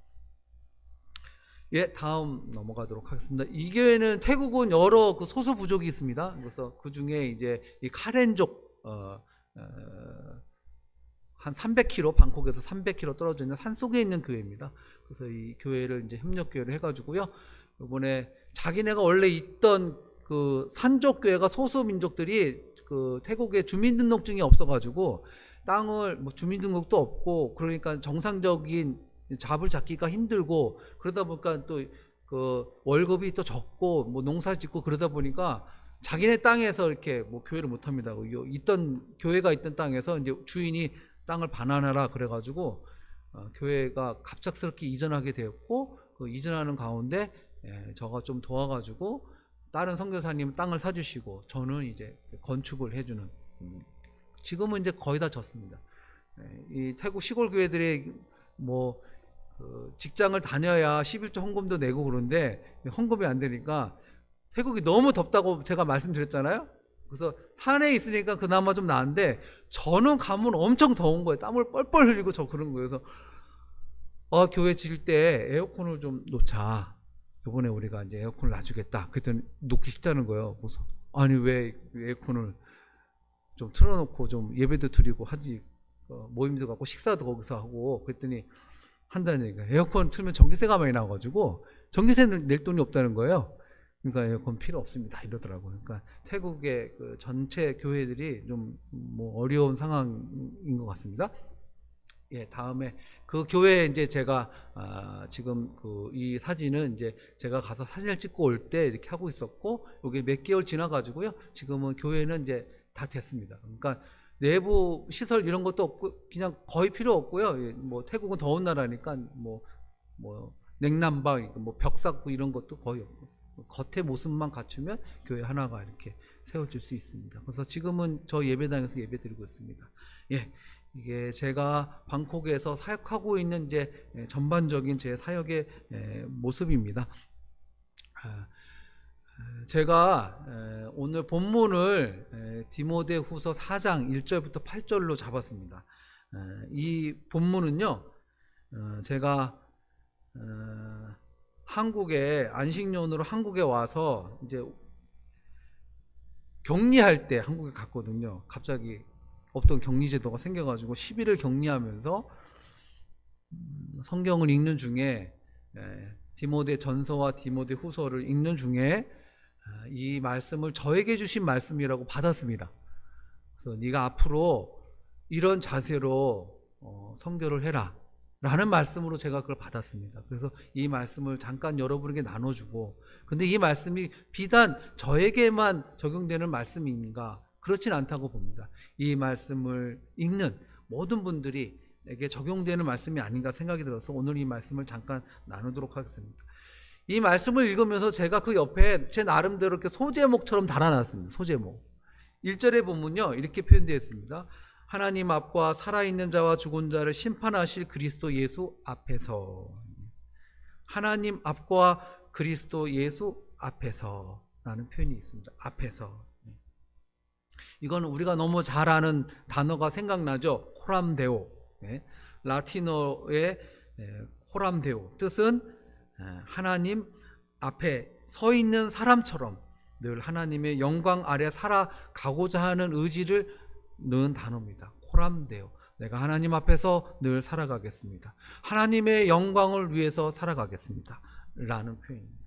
S2: 예, 다음 넘어가도록 하겠습니다. 이 교회는 태국은 여러 그 소수 부족이 있습니다. 그래서 그 중에 이제 이 카렌족 한 300km 방콕에서 300km 떨어져 있는 산 속에 있는 교회입니다. 그래서 이 교회를 이제 협력 교회를 해가지고요. 이번에 자기네가 원래 있던 그 산족 교회가 소수 민족들이 그 태국에 주민등록증이 없어가지고 땅을 뭐 주민등록도 없고 그러니까 정상적인 잡을 잡기가 힘들고 그러다 보니까 또 그 월급이 또 적고 뭐 농사 짓고 그러다 보니까 자기네 땅에서 이렇게 뭐 교회를 못 합니다. 있던 교회가 있던 땅에서 이제 주인이 땅을 반환하라 그래가지고 교회가 갑작스럽게 이전하게 되었고 그 이전하는 가운데 저가 좀 도와가지고 다른 선교사님 땅을 사주시고 저는 이제 건축을 해주는 지금은 이제 거의 다 졌습니다. 이 태국 시골 교회들이 뭐 그 직장을 다녀야 11조 헌금도 내고 그런데 헌금이 안 되니까 태국이 너무 덥다고 제가 말씀드렸잖아요. 그래서 산에 있으니까 그나마 좀 나은데 저는 가면 엄청 더운 거예요. 땀을 뻘뻘 흘리고 저 그런 거예요. 그래서 교회 지을 때 에어컨을 좀 놓자. 이번에 우리가 이제 에어컨을 놔주겠다. 그랬더니 놓기 싫다는 거예요. 그래서 아니 왜 에어컨을 좀 틀어놓고 좀 예배도 드리고 하지 모임도 갖고 식사도 거기서 하고 그랬더니 한다는 얘기가 에어컨 틀면 전기세가 많이 나와가지고 전기세를 낼 돈이 없다는 거예요. 그러니까 에어컨 필요 없습니다 이러더라고요. 그러니까 태국의 그 전체 교회들이 좀 뭐 어려운 상황인 것 같습니다. 예, 다음에 그 교회에 이제 제가 지금 그 이 사진은 이제 제가 가서 사진을 찍고 올 때 이렇게 하고 있었고 여기 몇 개월 지나가지고요. 지금은 교회는 이제 다 됐습니다. 그러니까 내부 시설 이런 것도 없고 그냥 거의 필요 없고요. 예, 뭐 태국은 더운 나라니까 뭐 냉난방, 뭐 벽 쌓고 이런 것도 거의 없고 겉의 모습만 갖추면 교회 하나가 이렇게 세워질 수 있습니다. 그래서 지금은 저 예배당에서 예배드리고 있습니다. 예, 이게 제가 방콕에서 사역하고 있는 이제 전반적인 제 사역의 모습입니다. 제가 오늘 본문을 디모데후서 4장 1절부터 8절로 잡았습니다. 이 본문은요, 제가 한국에 안식년으로 한국에 와서 이제 격리할 때 한국에 갔거든요. 갑자기 없던 격리 제도가 생겨가지고 10일을 격리하면서 성경을 읽는 중에 디모데 전서와 디모데 후서를 읽는 중에 이 말씀을 저에게 주신 말씀이라고 받았습니다. 그래서 네가 앞으로 이런 자세로 선교를 해라 라는 말씀으로 제가 그걸 받았습니다. 그래서 이 말씀을 잠깐 여러분에게 나눠주고, 근데 이 말씀이 비단 저에게만 적용되는 말씀인가? 그렇진 않다고 봅니다. 이 말씀을 읽는 모든 분들이 에게 적용되는 말씀이 아닌가 생각이 들어서 오늘 이 말씀을 잠깐 나누도록 하겠습니다. 이 말씀을 읽으면서 제가 그 옆에 제 나름대로 이렇게 소제목처럼 달아놨습니다. 소제목. 1절에 보면요, 이렇게 표현되어 있습니다. 하나님 앞과 살아있는 자와 죽은 자를 심판하실 그리스도 예수 앞에서. 하나님 앞과 그리스도 예수 앞에서 라는 표현이 있습니다. 앞에서. 이거는 우리가 너무 잘 아는 단어가 생각나죠. 코람데오. 라틴어의 코람데오 뜻은 하나님 앞에 서 있는 사람처럼 늘 하나님의 영광 아래 살아가고자 하는 의지를 넣은 단어입니다. 코람데오. 내가 하나님 앞에서 늘 살아가겠습니다. 하나님의 영광을 위해서 살아가겠습니다. 라는 표현입니다.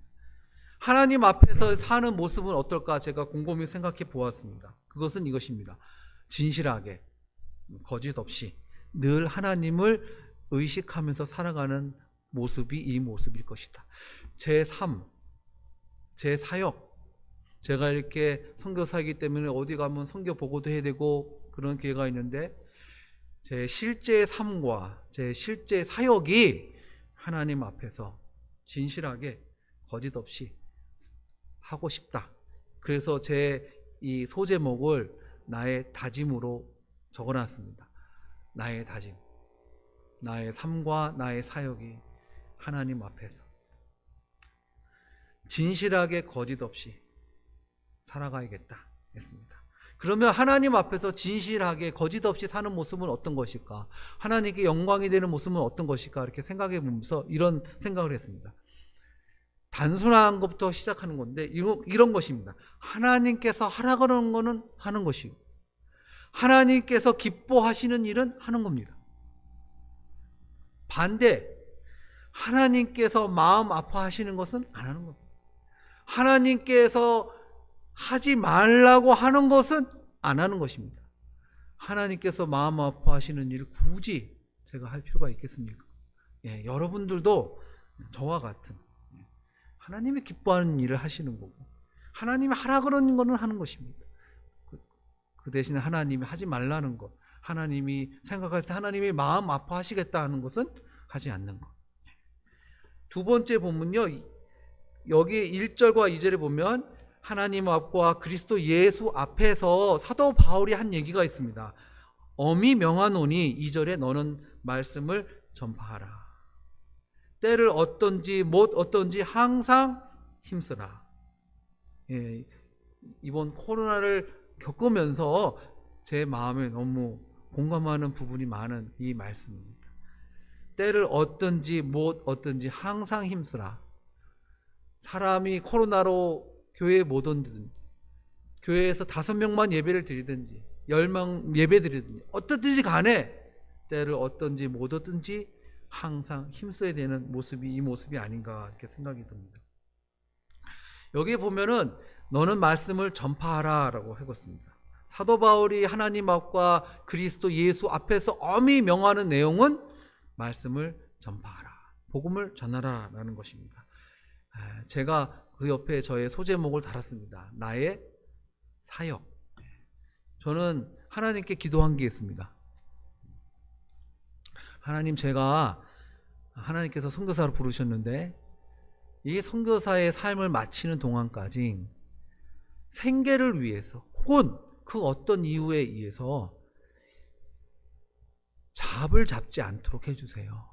S2: 하나님 앞에서 사는 모습은 어떨까 제가 곰곰이 생각해 보았습니다. 그것은 이것입니다. 진실하게, 거짓 없이 늘 하나님을 의식하면서 살아가는 모습이 이 모습일 것이다. 제 삶, 제 사역, 제가 이렇게 선교사이기 때문에 어디 가면 선교 보고도 해야 되고 그런 기회가 있는데 제 실제 삶과 제 실제 사역이 하나님 앞에서 진실하게 거짓 없이 하고 싶다. 그래서 제 이 소제목을 나의 다짐으로 적어놨습니다. 나의 다짐, 나의 삶과 나의 사역이 하나님 앞에서 진실하게 거짓 없이 살아가야겠다 했습니다. 그러면 하나님 앞에서 진실하게 거짓 없이 사는 모습은 어떤 것일까? 하나님께 영광이 되는 모습은 어떤 것일까? 이렇게 생각해 보면서 이런 생각을 했습니다. 단순한 것부터 시작하는 건데 이런 것입니다. 하나님께서 하라고 하는 거는 하는 것이고 하나님께서 기뻐하시는 일은 하는 겁니다. 반대, 하나님께서 마음 아파하시는 것은 안 하는 겁니다. 하나님께서 하지 말라고 하는 것은 안 하는 것입니다. 하나님께서 마음 아파하시는 일을 굳이 제가 할 필요가 있겠습니까? 예, 여러분들도 저와 같은 하나님이 기뻐하는 일을 하시는 거고 하나님이 하라 그러는 거는 하는 것입니다. 그 대신에 하나님이 하지 말라는 것, 하나님이 생각할 때 하나님이 마음 아파하시겠다 하는 것은 하지 않는 것. 두 번째 본문요, 여기 1절과 2절에 보면 하나님 앞과 그리스도 예수 앞에서 사도 바울이 한 얘기가 있습니다. 엄히 명하노니 2절에 너는 말씀을 전파하라. 때를 어떤지 못 어떤지 항상 힘쓰라. 예, 이번 코로나를 겪으면서 제 마음에 너무 공감하는 부분이 많은 이 말씀입니다. 때를 어떤지 못 어떤지 항상 힘쓰라. 사람이 코로나로 교회에 못 오든 교회에서 5명만 예배를 드리든지 10명 예배 드리든지 어떻든지 간에 때를 어떤지 못 어떤지 항상 힘써야 되는 모습이 이 모습이 아닌가 이렇게 생각이 듭니다. 여기 보면은 너는 말씀을 전파하라 라고 해봤습니다. 사도 바울이 하나님 앞과 그리스도 예수 앞에서 엄히 명하는 내용은 말씀을 전파하라, 복음을 전하라 라는 것입니다. 제가 그 옆에 저의 소제목을 달았습니다. 나의 사역. 저는 하나님께 기도한 게 있습니다. 하나님, 제가 하나님께서 선교사로 부르셨는데 이 선교사의 삶을 마치는 동안까지 생계를 위해서 혹은 그 어떤 이유에 의해서 잡을 잡지 않도록 해주세요.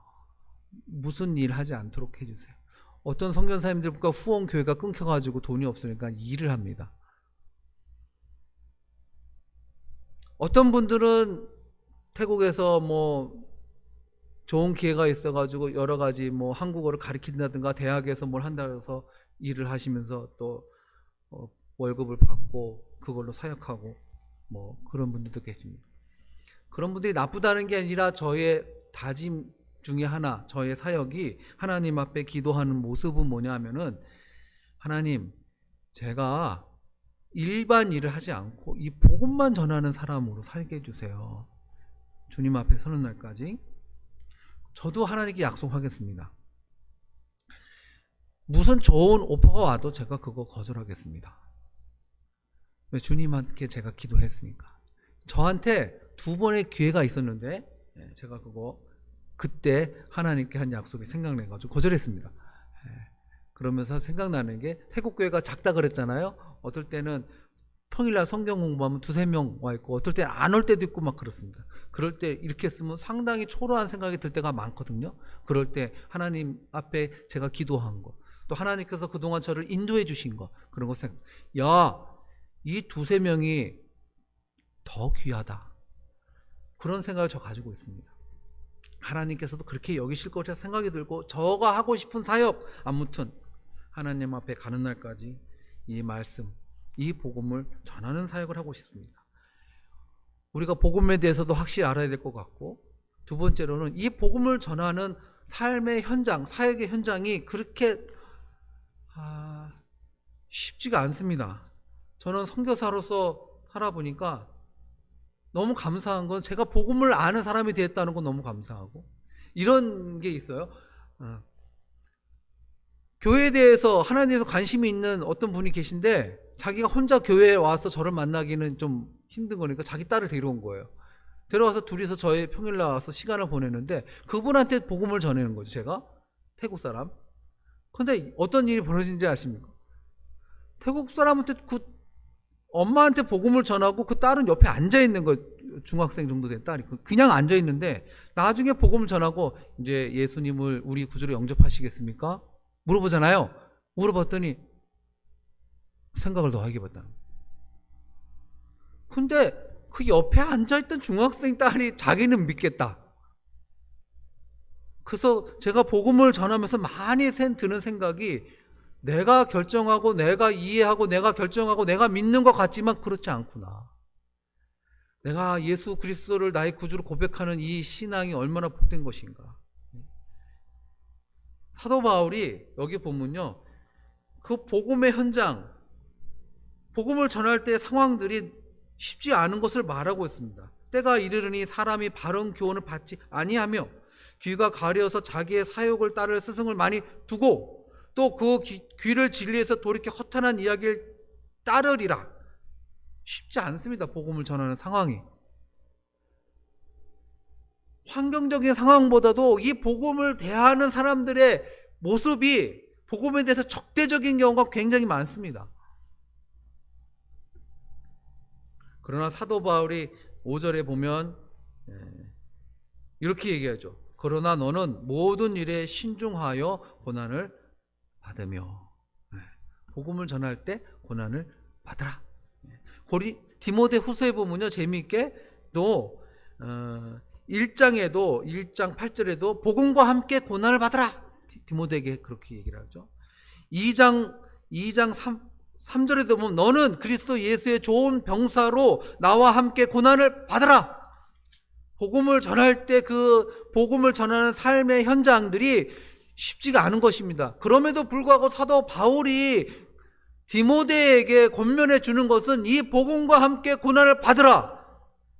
S2: 무슨 일 하지 않도록 해주세요. 어떤 선교사님들과 후원교회가 끊겨가지고 돈이 없으니까 일을 합니다. 어떤 분들은 태국에서 뭐 좋은 기회가 있어가지고 여러 가지 뭐 한국어를 가르친다든가 대학에서 뭘 한다 해서 일을 하시면서 또 월급을 받고 그걸로 사역하고 뭐 그런 분들도 계십니다. 그런 분들이 나쁘다는 게 아니라 저의 다짐 중에 하나, 저의 사역이 하나님 앞에 기도하는 모습은 뭐냐 하면은 하나님, 제가 일반 일을 하지 않고 이 복음만 전하는 사람으로 살게 해주세요. 주님 앞에 서는 날까지 저도 하나님께 약속하겠습니다. 무슨 좋은 오퍼가 와도 제가 그거 거절하겠습니다. 왜? 주님께 제가 기도했으니까. 저한테 2번의 기회가 있었는데 제가 그때 하나님께 한 약속이 생각나가지고 거절했습니다. 그러면서 생각나는 게 태국교회가 작다 그랬잖아요. 어떨 때는 평일날 성경 공부하면 2-3명 와 있고 어떨 때는 안 올 때도 있고 막 그렇습니다. 그럴 때 이렇게 쓰면 상당히 초라한 생각이 들 때가 많거든요. 그럴 때 하나님 앞에 제가 기도한 거, 또 하나님께서 그동안 저를 인도해 주신 거, 그런 거 생각, 이 2-3명이 더 귀하다, 그런 생각을 저 가지고 있습니다. 하나님께서도 그렇게 여기실 거라 생각이 들고 저가 하고 싶은 사역, 아무튼 하나님 앞에 가는 날까지 이 말씀, 이 복음을 전하는 사역을 하고 싶습니다. 우리가 복음에 대해서도 확실히 알아야 될 것 같고, 두 번째로는 이 복음을 전하는 삶의 현장, 사역의 현장이 그렇게 쉽지가 않습니다. 저는 선교사로서 살아보니까 너무 감사한 건 제가 복음을 아는 사람이 되었다는 건 너무 감사하고, 이런 게 있어요. 교회에 대해서 하나님에 대해서 관심이 있는 어떤 분이 계신데 자기가 혼자 교회에 와서 저를 만나기는 좀 힘든 거니까 자기 딸을 데려온 거예요. 데려와서 둘이서 저의 평일 나와서 시간을 보내는데 그분한테 복음을 전하는 거죠, 제가. 태국 사람. 근데 어떤 일이 벌어진지 아십니까? 태국 사람한테 그 엄마한테 복음을 전하고 그 딸은 옆에 앉아 있는 거, 중학생 정도 된 딸이 그냥 앉아 있는데 나중에 복음을 전하고 이제 예수님을 우리 구주로 영접하시겠습니까? 물어보잖아요. 물어봤더니 생각을 더 하게 봤다. 근데 그 옆에 앉아있던 중학생 딸이 자기는 믿겠다. 그래서 제가 복음을 전하면서 많이 드는 생각이 내가 결정하고 내가 이해하고 내가 결정하고 내가 믿는 것 같지만 그렇지 않구나. 내가 예수 그리스도를 나의 구주로 고백하는 이 신앙이 얼마나 복된 것인가. 사도 바울이 여기 보면요, 그 복음의 현장, 복음을 전할 때 상황들이 쉽지 않은 것을 말하고 있습니다. 때가 이르르니 사람이 바른 교훈을 받지 아니하며 귀가 가려서 자기의 사욕을 따를 스승을 많이 두고 또 그 귀를 진리에서 돌이켜 허탄한 이야기를 따르리라. 쉽지 않습니다. 복음을 전하는 상황이. 환경적인 상황보다도 이 복음을 대하는 사람들의 모습이 복음에 대해서 적대적인 경우가 굉장히 많습니다. 그러나 사도 바울이 5절에 보면 이렇게 얘기하죠. 그러나 너는 모든 일에 신중하여 고난을 받으며. 복음을 전할 때 고난을 받으라. 디모데 후서에 보면요, 재미있게 또 1장에도 1장 8절에도 복음과 함께 고난을 받으라. 디모데에게 그렇게 얘기를 하죠. 2장 3절에도 보면 너는 그리스도 예수의 좋은 병사로 나와 함께 고난을 받으라. 복음을 전할 때 그 복음을 전하는 삶의 현장들이 쉽지가 않은 것입니다. 그럼에도 불구하고 사도 바울이 디모데에게 권면해 주는 것은 이 복음과 함께 고난을 받으라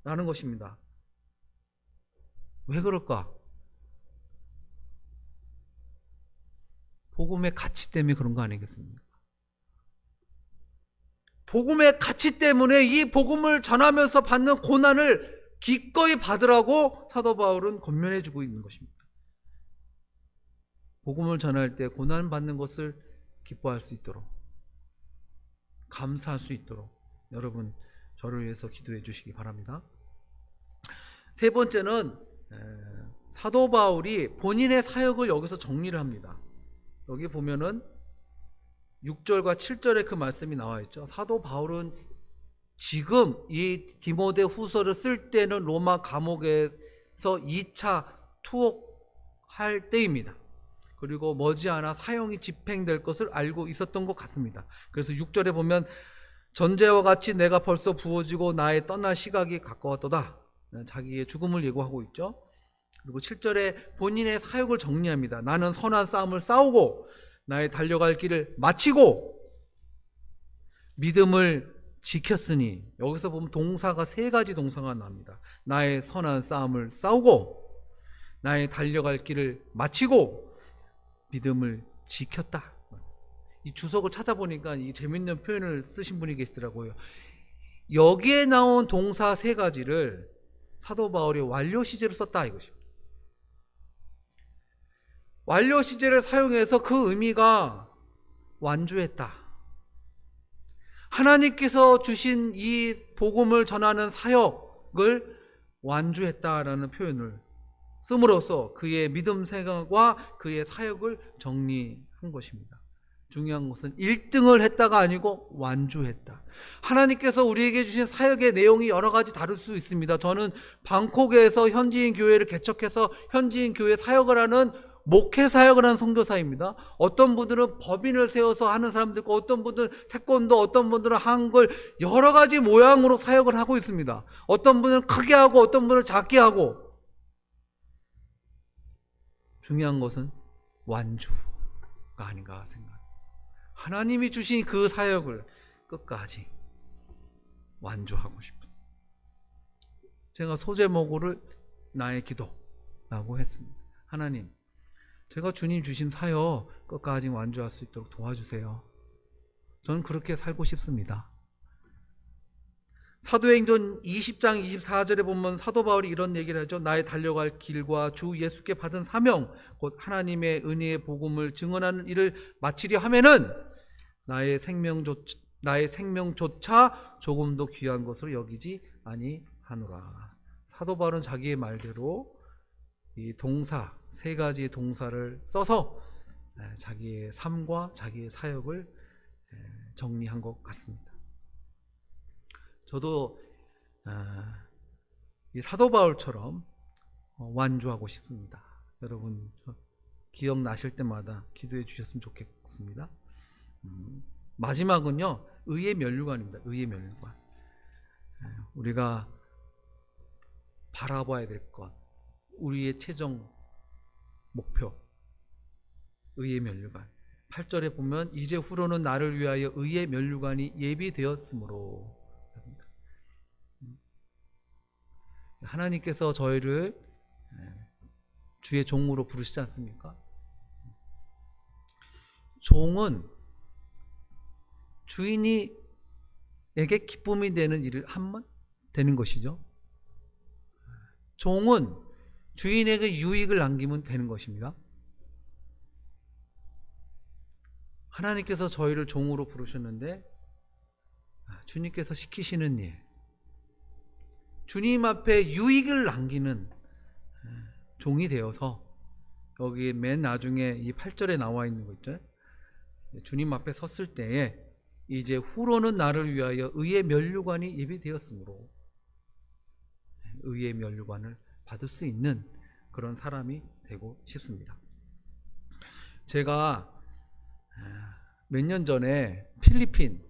S2: 라는 것입니다. 왜 그럴까? 복음의 가치 때문에 그런 거 아니겠습니까? 복음의 가치 때문에 이 복음을 전하면서 받는 고난을 기꺼이 받으라고 사도 바울은 권면해 주고 있는 것입니다. 복음을 전할 때 고난 받는 것을 기뻐할 수 있도록, 감사할 수 있도록 여러분 저를 위해서 기도해 주시기 바랍니다. 세 번째는 사도 바울이 본인의 사역을 여기서 정리를 합니다. 여기 보면은 6절과 7절에 그 말씀이 나와 있죠. 사도 바울은 지금 이 디모데 후서를 쓸 때는 로마 감옥에서 2차 투옥할 때입니다. 그리고 머지않아 사형이 집행될 것을 알고 있었던 것 같습니다. 그래서 6절에 보면 전제와 같이 내가 벌써 부어지고 나의 떠날 시각이 가까웠도다. 자기의 죽음을 예고하고 있죠. 그리고 7절에 본인의 사역을 정리합니다. 나는 선한 싸움을 싸우고 나의 달려갈 길을 마치고 믿음을 지켰으니, 여기서 보면 동사가 세 가지 동사가 나옵니다. 나의 선한 싸움을 싸우고 나의 달려갈 길을 마치고 믿음을 지켰다. 이 주석을 찾아보니까 이 재밌는 표현을 쓰신 분이 계시더라고요. 여기에 나온 동사 세 가지를 사도 바울이 완료 시제로 썼다 이것입니다. 완료 시제를 사용해서 그 의미가 완주했다. 하나님께서 주신 이 복음을 전하는 사역을 완주했다라는 표현을 씀으로써 그의 믿음 생각과 그의 사역을 정리한 것입니다. 중요한 것은 1등을 했다가 아니고 완주했다. 하나님께서 우리에게 주신 사역의 내용이 여러 가지 다를 수 있습니다. 저는 방콕에서 현지인 교회를 개척해서 현지인 교회 사역을 하는 목회 사역을 하는 선교사입니다. 어떤 분들은 법인을 세워서 하는 사람도 있고, 어떤 분들은 태권도, 어떤 분들은 한글, 여러 가지 모양으로 사역을 하고 있습니다. 어떤 분은 크게 하고 어떤 분은 작게 하고. 중요한 것은 완주가 아닌가 생각합니다. 하나님이 주신 그 사역을 끝까지 완주하고 싶은, 제가 소제목을 나의 기도라고 했습니다. 하나님, 제가 주님 주신 사역 끝까지 완주할 수 있도록 도와주세요. 저는 그렇게 살고 싶습니다. 사도행전 20장 24절에 보면 사도 바울이 이런 얘기를 하죠. 나의 달려갈 길과 주 예수께 받은 사명 곧 하나님의 은혜의 복음을 증언하는 일을 마치려 하면은 나의 생명조차 조금도 귀한 것으로 여기지 아니하노라. 사도 바울은 자기의 말대로 이 동사, 세 가지의 동사를 써서 자기의 삶과 자기의 사역을 정리한 것 같습니다. 저도 이 사도 바울처럼 완주하고 싶습니다. 여러분 기억나실 때마다 기도해 주셨으면 좋겠습니다. 마지막은요, 의의 면류관입니다. 의의 면류관. 우리가 바라봐야 될 것, 우리의 최종 목표, 의의 면류관. 8절에 보면 이제 후로는 나를 위하여 의의 면류관이 예비되었으므로. 하나님께서 저희를 주의 종으로 부르시지 않습니까? 종은 주인에게 기쁨이 되는 일을 하면 되는 것이죠. 종은 주인에게 유익을 남기면 되는 것입니다. 하나님께서 저희를 종으로 부르셨는데 주님께서 시키시는 일, 주님 앞에 유익을 남기는 종이 되어서 여기 맨 나중에 이 8절에 나와 있는 거 있죠. 주님 앞에 섰을 때에 이제 후로는 나를 위하여 의의 면류관이 예비되었으므로 의의 면류관을 받을 수 있는 그런 사람이 되고 싶습니다. 제가 몇 년 전에 필리핀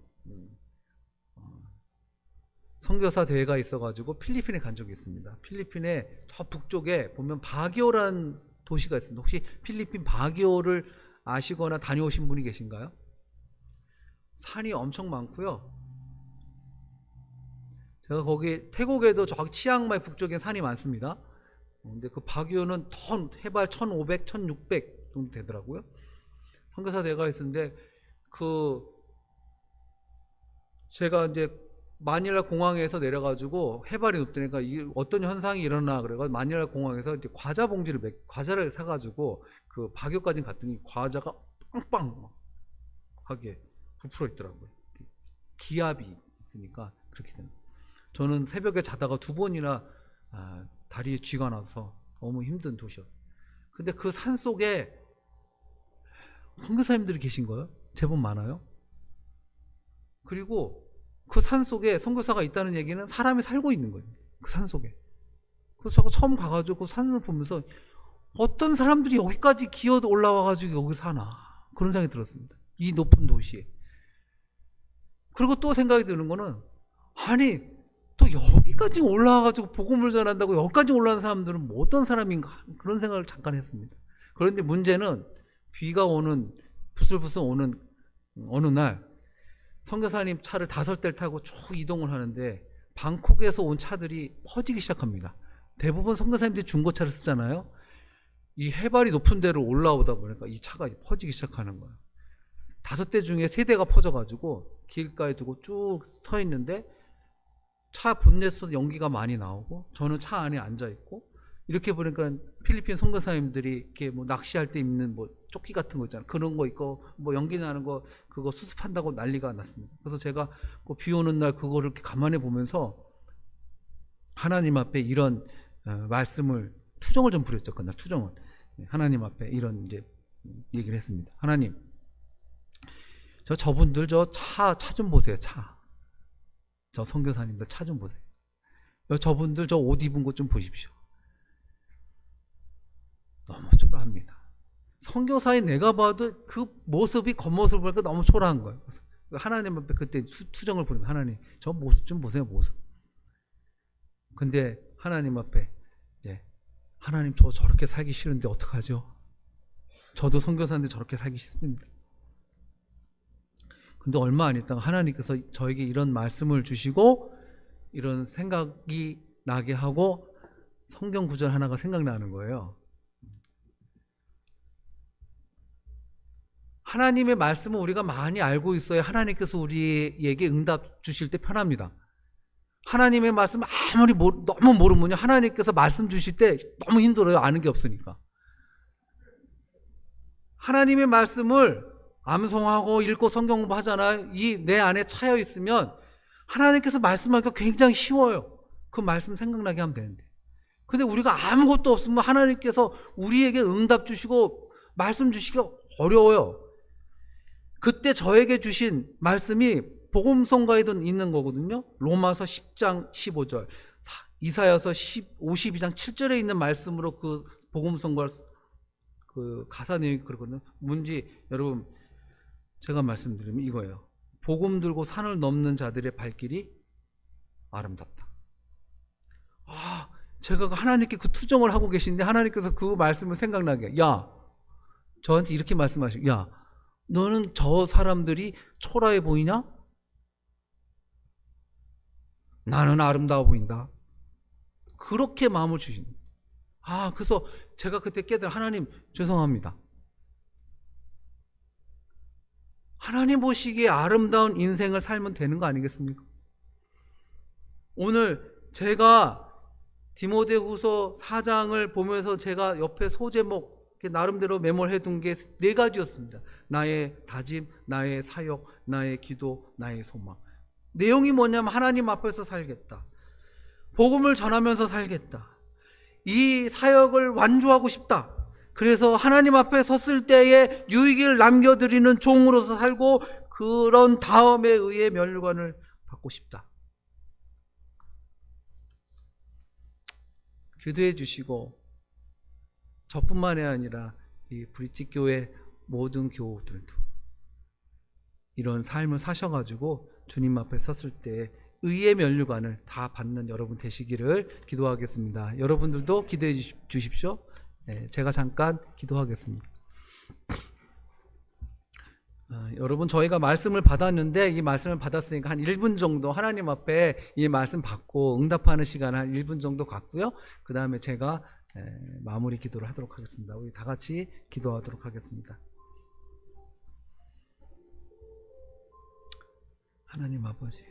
S2: 선교사 대회가 있어가지고 필리핀에 간 적이 있습니다. 필리핀의 저 북쪽에 보면 바기오라는 도시가 있습니다. 혹시 필리핀 바기오를 아시거나 다녀오신 분이 계신가요? 산이 엄청 많고요. 제가 거기 태국에도 저기 치앙마이 북쪽에 산이 많습니다. 근데 그 바기오는 해발 1500, 1600 정도 되더라고요. 선교사 대회가 있었는데 제가 이제 마닐라 공항에서 내려가지고 해발이 높다니까 어떤 현상이 일어나 그래가지고 마닐라 공항에서 이제 과자를 사가지고 그 바교까지 갔더니 과자가 빵빵하게 부풀어 있더라고요. 기압이 있으니까 그렇게 되는. 저는 새벽에 자다가 2번이나 다리에 쥐가 나서 너무 힘든 도시였어요. 근데 그 산 속에 선교사님들이 계신 거예요. 제법 많아요. 그리고 그 산 속에 선교사가 있다는 얘기는 사람이 살고 있는 거예요. 그 산 속에. 그래서 제가 처음 가가지고 그 산을 보면서 어떤 사람들이 여기까지 기어 올라와가지고 여기 사나 그런 생각이 들었습니다. 이 높은 도시에. 그리고 또 생각이 드는 거는 아니 또 여기까지 올라와가지고 복음을 전한다고 여기까지 올라온 사람들은 뭐 어떤 사람인가 그런 생각을 잠깐 했습니다. 그런데 문제는 비가 오는 부슬부슬 오는 어느 날 선교사님 차를 5대를 타고 쭉 이동을 하는데 방콕에서 온 차들이 퍼지기 시작합니다. 대부분 선교사님들이 중고차를 쓰잖아요. 이 해발이 높은 데로 올라오다 보니까 이 차가 퍼지기 시작하는 거예요. 5대 중에 3대가 퍼져가지고 길가에 두고 쭉 서 있는데 차 본넷에서 연기가 많이 나오고 저는 차 안에 앉아있고 이렇게 보니까 필리핀 선교사님들이 이렇게 뭐 낚시할 때 입는 뭐 조끼 같은 거 있잖아요. 그런 거 있고 뭐 연기 나는 거 그거 수습한다고 난리가 났습니다. 그래서 제가 그 비 오는 날 그거를 이렇게 가만히 보면서 하나님 앞에 이런 말씀을 투정을 좀 부렸죠. 그날 투정을 하나님 앞에 이런 이제 얘기를 했습니다. 하나님, 저분들 저 차 좀 보세요. 저 선교사님들 차 좀 보세요. 저분들 저 옷 입은 것 좀 보십시오. 너무 초라합니다. 선교사인 내가 봐도 그 모습이 겉모습을 보니까 너무 초라한 거예요. 그래서 하나님 앞에 그때 투정을 부리면 하나님 저 모습 좀 보세요. 모습. 근데 하나님 앞에 이제 하나님 저 저렇게 살기 싫은데 어떡하죠? 저도 선교사인데 저렇게 살기 싫습니다. 근데 얼마 안 있다가 하나님께서 저에게 이런 말씀을 주시고 이런 생각이 나게 하고 성경 구절 하나가 생각나는 거예요. 하나님의 말씀은 우리가 많이 알고 있어야 하나님께서 우리에게 응답 주실 때 편합니다. 하나님의 말씀 아무리 너무 모르면요, 하나님께서 말씀 주실 때 너무 힘들어요. 아는 게 없으니까. 하나님의 말씀을 암송하고 읽고 성경 공부하잖아요. 이 내 안에 차여 있으면 하나님께서 말씀하기가 굉장히 쉬워요. 그 말씀 생각나게 하면 되는데. 근데 우리가 아무것도 없으면 하나님께서 우리에게 응답 주시고 말씀 주시기가 어려워요. 그때 저에게 주신 말씀이 복음성가에도 있는 거거든요. 로마서 10장 15절, 이사야서 52장 7절에 있는 말씀으로 그 복음성가 그 가사 내용이 그러거든요. 뭔지 여러분 제가 말씀드리면 이거예요. 복음 들고 산을 넘는 자들의 발길이 아름답다. 제가 하나님께 그 투정을 하고 계신데 하나님께서 그 말씀을 생각나게, 야, 저한테 이렇게 말씀하시고, 야, 너는 저 사람들이 초라해 보이냐? 나는 아름다워 보인다. 그렇게 마음을 주신. 그래서 제가 그때 깨달아, 하나님 죄송합니다. 하나님 보시기에 아름다운 인생을 살면 되는 거 아니겠습니까? 오늘 제가 디모데후서 4장을 보면서 제가 옆에 소제목 나름대로 메모를 해둔 게 4가지였습니다. 나의 다짐, 나의 사역, 나의 기도, 나의 소망. 내용이 뭐냐면 하나님 앞에서 살겠다. 복음을 전하면서 살겠다. 이 사역을 완주하고 싶다. 그래서 하나님 앞에 섰을 때에 유익을 남겨드리는 종으로서 살고 그런 다음에 의의 면류관을 받고 싶다. 기도해 주시고 저뿐만이 아니라 이 브릿지 교회 모든 교우들도 이런 삶을 사셔가지고 주님 앞에 섰을 때 의의 면류관을 다 받는 여러분 되시기를 기도하겠습니다. 여러분들도 기도해 주십시오. 제가 잠깐 기도하겠습니다. 여러분 저희가 말씀을 받았는데 이 말씀을 받았으니까 한 1분 정도 하나님 앞에 이 말씀 받고 응답하는 시간 한 1분 정도 갖고요. 그 다음에 제가 마무리 기도를 하도록 하겠습니다. 우리 다 같이 기도하도록 하겠습니다. 하나님 아버지,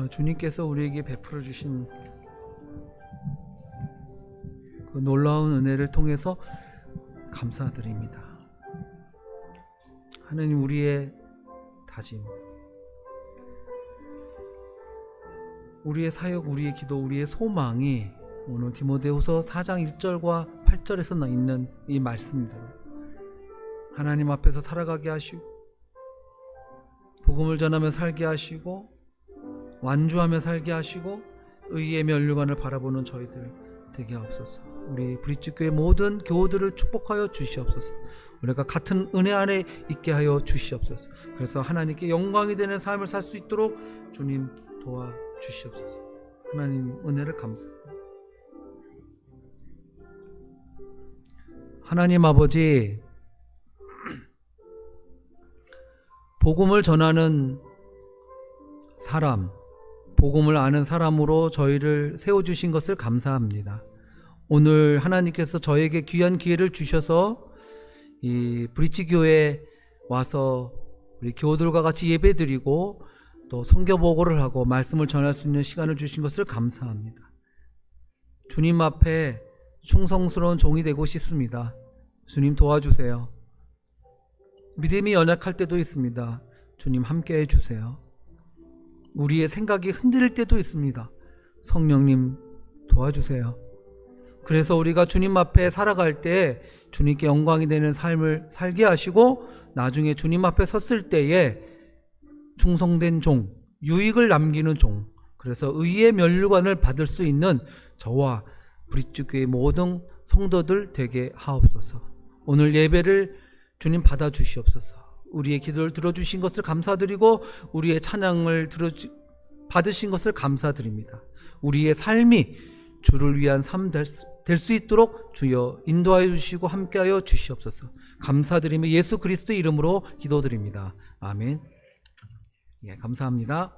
S2: 주님께서 우리에게 베풀어 주신 그 놀라운 은혜를 통해서 감사드립니다. 하나님, 우리의 다짐, 우리의 사역, 우리의 기도, 우리의 소망이 오늘 디모데후서 4장 1절과 8절에서 있는 이 말씀들, 하나님 앞에서 살아가게 하시고 복음을 전하며 살게 하시고 완주하며 살게 하시고 의의 면류관을 바라보는 저희들 되게 하옵소서. 우리 브릿지 교회 모든 교우들을 축복하여 주시옵소서. 우리가 같은 은혜 안에 있게 하여 주시옵소서. 그래서 하나님께 영광이 되는 삶을 살 수 있도록 주님 도와주시옵소서. 하나님 은혜를 감사합니다. 하나님 아버지, 복음을 전하는 사람, 복음을 아는 사람으로 저희를 세워주신 것을 감사합니다. 오늘 하나님께서 저에게 귀한 기회를 주셔서 이 브릿지 교회에 와서 우리 교우들과 같이 예배드리고 또 선교 보고를 하고 말씀을 전할 수 있는 시간을 주신 것을 감사합니다. 주님 앞에 충성스러운 종이 되고 싶습니다. 주님 도와주세요. 믿음이 연약할 때도 있습니다. 주님 함께 해주세요. 우리의 생각이 흔들릴 때도 있습니다. 성령님 도와주세요. 그래서 우리가 주님 앞에 살아갈 때 주님께 영광이 되는 삶을 살게 하시고 나중에 주님 앞에 섰을 때에 충성된 종, 유익을 남기는 종, 그래서 의의 면류관을 받을 수 있는 저와 브릿지 교회 모든 성도들 되게 하옵소서. 오늘 예배를 주님 받아 주시옵소서. 우리의 기도를 들어주신 것을 감사드리고 우리의 찬양을 받으신 것을 감사드립니다. 우리의 삶이 주를 위한 삶 될 수 있도록 주여 인도하여 주시고 함께하여 주시옵소서. 감사드리며 예수 그리스도 이름으로 기도드립니다. 아멘. 예, 감사합니다.